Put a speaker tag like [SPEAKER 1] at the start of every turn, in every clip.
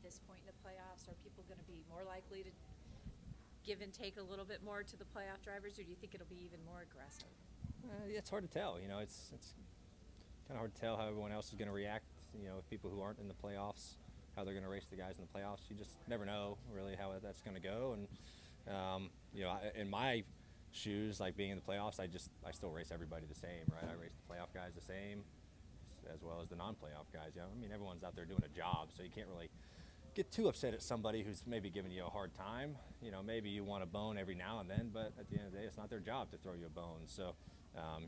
[SPEAKER 1] this point in the playoffs? Are people going to be more likely to give and take a little bit more to the playoff drivers, or do you think it'll be even more aggressive?
[SPEAKER 2] Yeah, it's hard to tell. It's kind of hard to tell how everyone else is going to react. People who aren't in the playoffs, how they're going to race the guys in the playoffs. You just never know really how that's going to go. And in my shoes, like being in the playoffs, I still race everybody the same, right? I race the playoff guys the same, as well as the non-playoff guys. Everyone's out there doing a job, so you can't really get too upset at somebody who's maybe giving you a hard time. Maybe you want a bone every now and then, but at the end of the day, it's not their job to throw you a bone. So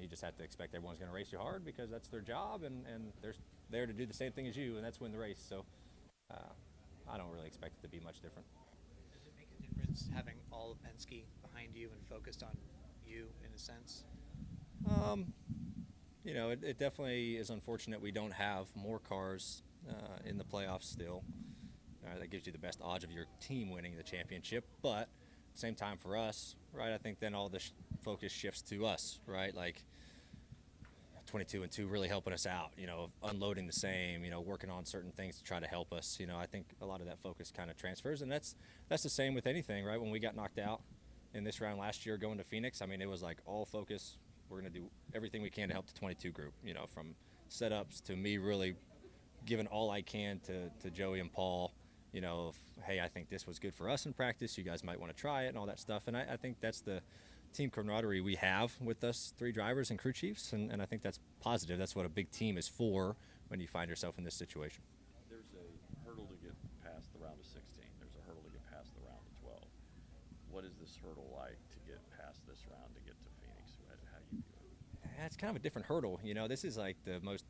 [SPEAKER 2] you just have to expect everyone's going to race you hard because that's their job, and they're there to do the same thing as you, and that's win the race. So I don't really expect it to be much different.
[SPEAKER 3] Does it make a difference having all of Penske behind you and focused on you in a sense?
[SPEAKER 2] It definitely is unfortunate we don't have more cars in the playoffs still. That gives you the best odds of your team winning the championship. But at the same time for us, right, I think then all the focus shifts to us, right? Like 22 and 2 really helping us out, unloading the same, working on certain things to try to help us. I think a lot of that focus kind of transfers. And that's the same with anything, right? When we got knocked out in this round last year going to Phoenix, it was like all focus. We're going to do everything we can to help the 22 group, from setups to me really giving all I can to Joey and Paul. Hey, I think this was good for us in practice. You guys might want to try it and all that stuff. And I think that's the team camaraderie we have with us 3 drivers and crew chiefs. And I think that's positive. That's what a big team is for when you find yourself in this situation.
[SPEAKER 4] There's a hurdle to get past the round of 16. There's a hurdle to get past the round of 12. What is this hurdle like to get past this round to get to Phoenix? How do you view it?
[SPEAKER 2] It's kind of a different hurdle. This is like the most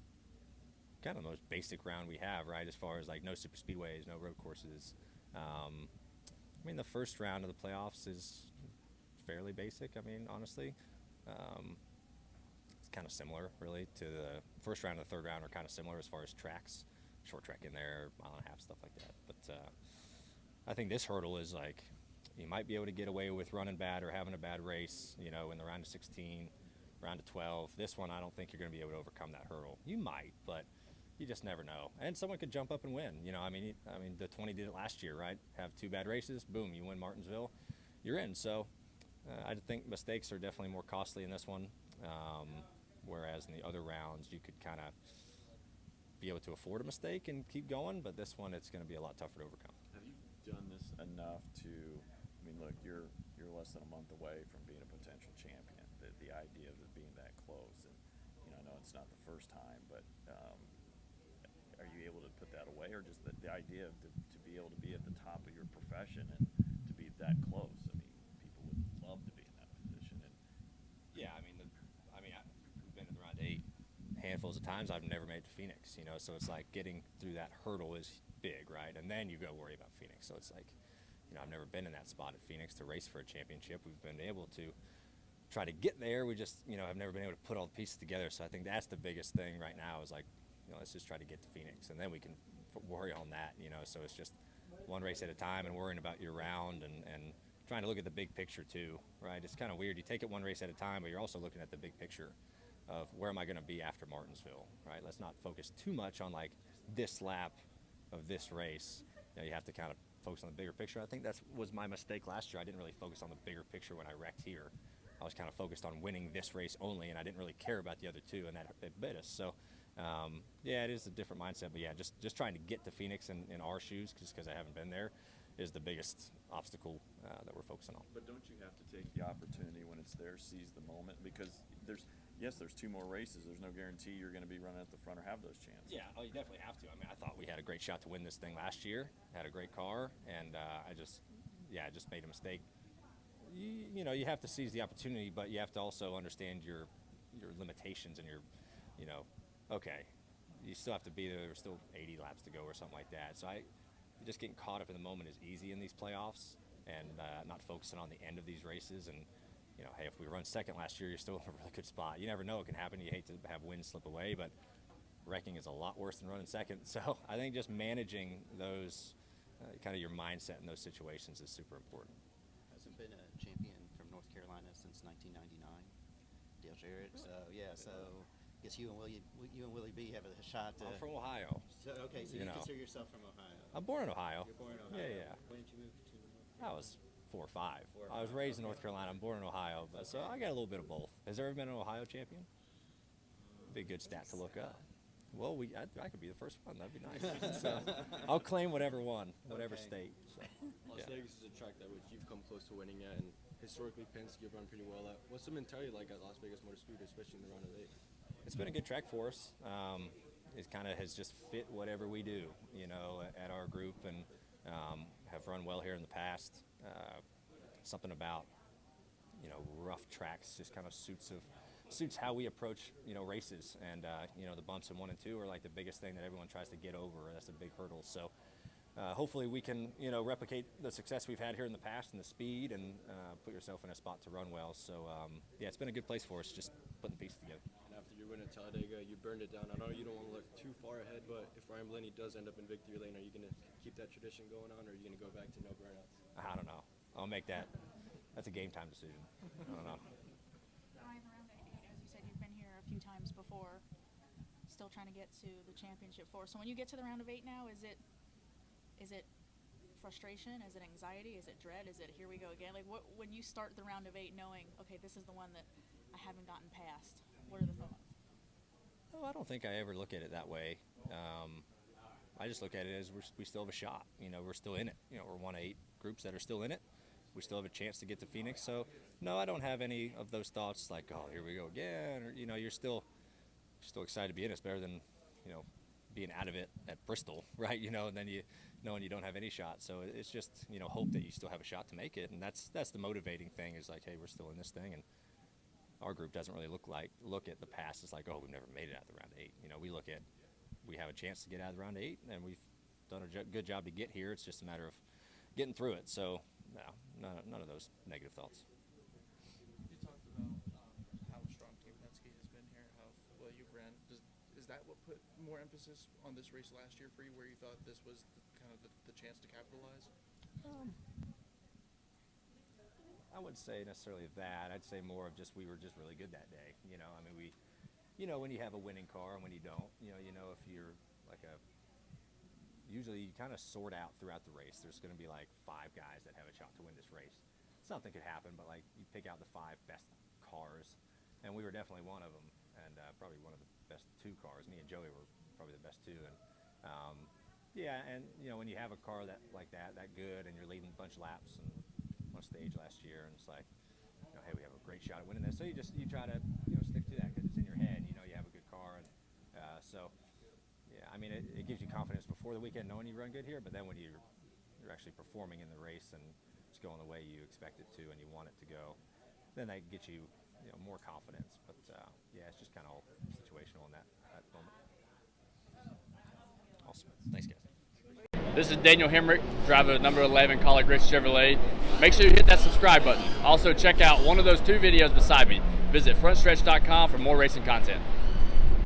[SPEAKER 2] basic round we have, right? As far as like no super speedways, no road courses. The first round of the playoffs is fairly basic. Honestly, it's kind of similar really to the first round and the third round are kind of similar as far as tracks, short track in there, mile and a half, stuff like that. But I think this hurdle is like you might be able to get away with running bad or having a bad race, in the round of 16, round of 12. This one, I don't think you're going to be able to overcome that hurdle. You might, but you just never know. And someone could jump up and win. The 20 did it last year, right? Have 2 bad races, boom, you win Martinsville, you're in. So I think mistakes are definitely more costly in this one, whereas in the other rounds you could kind of be able to afford a mistake and keep going, but this one it's going to be a lot tougher to overcome.
[SPEAKER 4] Have you done this enough to? Look, you're less than a month away from being a potential champion. The idea of it being that close, and I know it's not the first time, but are you able to put that away, or just the idea of to be able to be at the top of your profession and to be that close? People would love to be in that position. And
[SPEAKER 2] yeah, we've been in the round 8 handfuls of times. I've never made it to Phoenix, so it's like getting through that hurdle is big, right? And then you go worry about Phoenix. So it's like, I've never been in that spot at Phoenix to race for a championship. We've been able to try to get there. We just, have never been able to put all the pieces together. So I think that's the biggest thing right now is like, let's just try to get to Phoenix, and then we can worry on that, So it's just one race at a time and worrying about your round and trying to look at the big picture too, right? It's kind of weird. You take it one race at a time, but you're also looking at the big picture of where am I going to be after Martinsville, right? Let's not focus too much on like this lap of this race. You have to kind of focus on the bigger picture. I think that was my mistake last year. I didn't really focus on the bigger picture when I wrecked here. I was kind of focused on winning this race only, and I didn't really care about the other 2, and that it bit us. So, it is a different mindset. But, yeah, just trying to get to Phoenix in our shoes, just because I haven't been there, is the biggest obstacle that we're focusing on.
[SPEAKER 4] But don't you have to take the opportunity when it's there, seize the moment? Because there's 2 more races. There's no guarantee you're going to be running at the front or have those chances.
[SPEAKER 2] Yeah, you definitely have to. I thought we had a great shot to win this thing last year. Had a great car, and I just made a mistake. You have to seize the opportunity, but you have to also understand your limitations and your, okay, you still have to be there. There's still 80 laps to go or something like that. So just getting caught up in the moment is easy in these playoffs, and not focusing on the end of these races. And hey, if we run second last year, you're still in a really good spot. You never know; it can happen. You hate to have wins slip away, but wrecking is a lot worse than running second. So I think just managing those, kind of your mindset in those situations is super important.
[SPEAKER 5] Hasn't been a champion from North Carolina since 1999, Dale Jarrett. So I guess you and Willie B have a shot.
[SPEAKER 2] I'm from Ohio.
[SPEAKER 5] So okay, so you consider yourself from Ohio.
[SPEAKER 2] I'm born in Ohio.
[SPEAKER 6] You're born in Ohio.
[SPEAKER 2] Yeah.
[SPEAKER 6] When did you move to North
[SPEAKER 2] I
[SPEAKER 6] Carolina?
[SPEAKER 2] was 4 or 5.
[SPEAKER 6] 4 or
[SPEAKER 2] I was
[SPEAKER 6] 5,
[SPEAKER 2] raised in
[SPEAKER 6] okay.
[SPEAKER 2] North Carolina. I'm born in Ohio, but so I got a little bit of both. Has there ever been an Ohio champion? Be a good stat to look up. Well, I could be the first one. That'd be nice. So I'll claim whatever one, whatever
[SPEAKER 6] Okay.
[SPEAKER 2] state. So,
[SPEAKER 7] Las
[SPEAKER 2] yeah.
[SPEAKER 7] Vegas is a track that which you've come close to winning at, and historically Penske you've run pretty well at. What's the mentality like at Las Vegas Motor Speedway, especially in the round of 8?
[SPEAKER 2] It's been a good track for us. It kind of has just fit whatever we do, at our group, and have run well here in the past. Something about, rough tracks just kind of suits how we approach, races. And, the bumps in 1 and 2 are like the biggest thing that everyone tries to get over. That's a big hurdle. So hopefully we can, replicate the success we've had here in the past and the speed and put yourself in a spot to run well. So, yeah, it's been a good place for us, just putting the pieces together.
[SPEAKER 7] And after your win at Talladega, you burned it down. I know you don't want to look too far ahead, but if Ryan Blaney does end up in victory lane, are you going to keep that tradition going on, or are you going to go back to no burnouts?
[SPEAKER 2] I don't know. I'll make that. That's a game time decision. I don't know.
[SPEAKER 8] Ryan, around 8, as you said, you've been here a few times before, still trying to get to the championship 4. So when you get to the round of 8 now, is it frustration? Is it anxiety? Is it dread? Is it here we go again? Like, when you start the round of 8 knowing, okay, this is the one that I haven't gotten past, what are the thoughts?
[SPEAKER 2] Oh, I don't think I ever look at it that way. I just look at it as we still have a shot. We're still in it. We're one of 8 groups that are still in it. We still have a chance to get to Phoenix. So, no, I don't have any of those thoughts like, oh, here we go again. Or, you're still excited to be in it. It's better than, being out of it at Bristol, right? And then knowing you don't have any shot. So it's just, hope that you still have a shot to make it. And that's the motivating thing is like, hey, we're still in this thing. And our group doesn't really look at the past as like, oh, we've never made it out of the round 8. We have a chance to get out of the round 8, and we've done a good job to get here. It's just a matter of getting through it. So, no, none of those negative thoughts.
[SPEAKER 9] You talked about how strong Team Penske has been here, how well you've ran. Is that what put more emphasis on this race last year for you, where you thought this was the chance to capitalize?
[SPEAKER 2] I wouldn't say necessarily that. I'd say more of just we were just really good that day. When you have a winning car and when you don't, if you're like usually you kind of sort out throughout the race. There's going to be like 5 guys that have a shot to win this race. Something could happen, but like you pick out the 5 best cars, and we were definitely one of them, and probably one of the best 2 cars. Me and Joey were probably the best 2, and when you have a car that good, and you're leading a bunch of laps and on stage last year, and it's like, hey, we have a great shot at winning this. So you try to stick to that because it's in your head. You have a good car, and it gives you confidence before the weekend knowing you run good here. But then when you're actually performing in the race and it's going the way you expect it to and you want it to go, then that gets you more confidence. But it's just kind of all situational in that moment. Awesome. Thanks, guys.
[SPEAKER 10] This is Daniel Hemrick, driver of number 11 Collar Grits Chevrolet. Make sure you hit that subscribe button. Also, check out one of those 2 videos beside me. Visit frontstretch.com for more racing content.